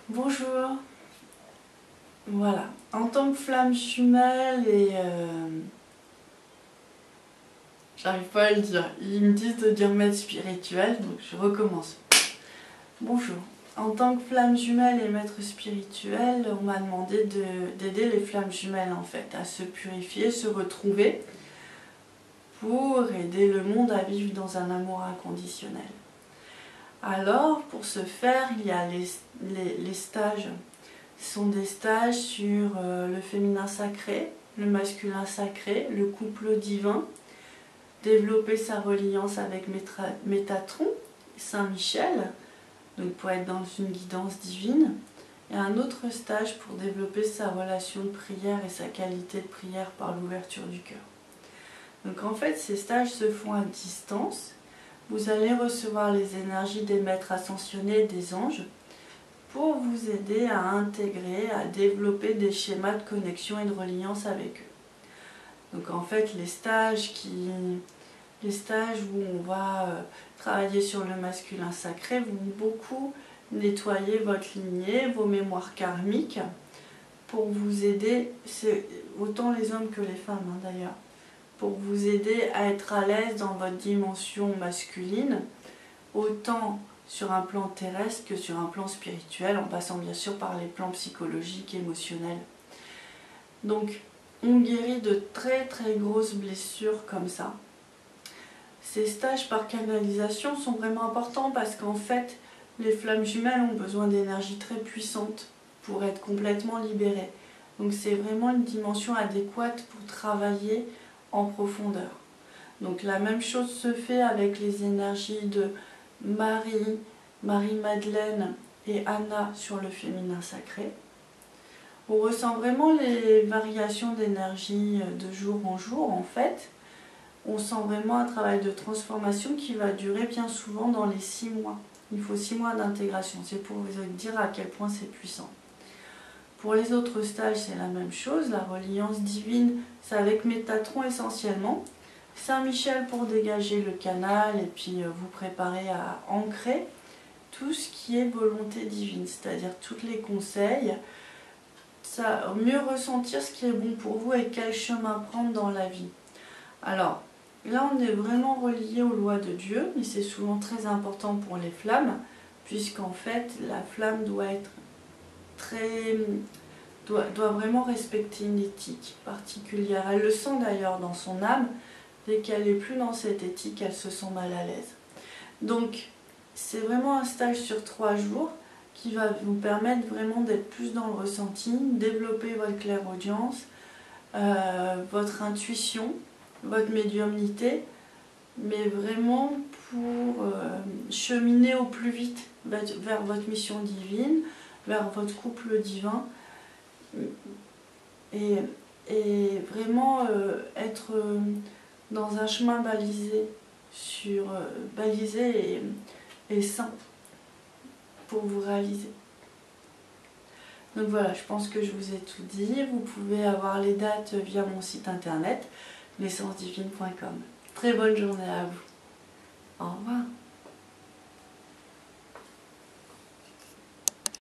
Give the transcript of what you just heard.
Bonjour. Voilà, en tant que flamme jumelle et... j'arrive pas à le dire. Ils me disent de dire maître spirituel, donc je recommence. Bonjour. En tant que flamme jumelle et maître spirituel, on m'a demandé d'aider les flammes jumelles en fait à se purifier, se retrouver pour aider le monde à vivre dans un amour inconditionnel. Alors, pour ce faire, il y a les stages. Ce sont des stages sur le féminin sacré, le masculin sacré, le couple divin, développer sa reliance avec Métatron, Saint-Michel, donc pour être dans une guidance divine, et un autre stage pour développer sa relation de prière et sa qualité de prière par l'ouverture du cœur. Donc en fait, ces stages se font à distance. Vous allez recevoir les énergies des maîtres ascensionnés et des anges pour vous aider à intégrer, à développer des schémas de connexion et de reliance avec eux. Donc en fait, les stages où on va travailler sur le masculin sacré vont beaucoup nettoyer votre lignée, vos mémoires karmiques, pour vous aider, c'est autant les hommes que les femmes d'ailleurs, pour vous aider à être à l'aise dans votre dimension masculine, autant sur un plan terrestre que sur un plan spirituel, en passant bien sûr par les plans psychologiques et émotionnels. Donc, on guérit de très très grosses blessures comme ça. Ces stages par canalisation sont vraiment importants parce qu'en fait, les flammes jumelles ont besoin d'énergie très puissante pour être complètement libérées. Donc c'est vraiment une dimension adéquate pour travailler en profondeur. Donc la même chose se fait avec les énergies de Marie, Marie-Madeleine et Anna sur le féminin sacré. On ressent vraiment les variations d'énergie de jour en jour en fait. On sent vraiment un travail de transformation qui va durer bien souvent dans les 6 mois. Il faut 6 mois d'intégration, c'est pour vous dire à quel point c'est puissant. Pour les autres stages, c'est la même chose. La reliance divine, c'est avec Métatron essentiellement. Saint-Michel pour dégager le canal et puis vous préparer à ancrer tout ce qui est volonté divine, c'est-à-dire tous les conseils, mieux ressentir ce qui est bon pour vous et quel chemin prendre dans la vie. Alors, là on est vraiment relié aux lois de Dieu, mais c'est souvent très important pour les flammes, puisqu'en fait la flamme doit vraiment respecter une éthique particulière. Elle le sent d'ailleurs dans son âme. Dès qu'elle n'est plus dans cette éthique, elle se sent mal à l'aise. Donc, c'est vraiment un stage sur 3 jours qui va vous permettre vraiment d'être plus dans le ressenti, développer votre clairaudience, votre intuition, votre médiumnité, mais vraiment pour cheminer au plus vite vers votre mission divine, vers votre couple divin, et vraiment être dans un chemin balisé, balisé et sain pour vous réaliser. Donc voilà, je pense que je vous ai tout dit. Vous pouvez avoir les dates via mon site internet naissancedivine.com. Très bonne journée à vous. Au revoir.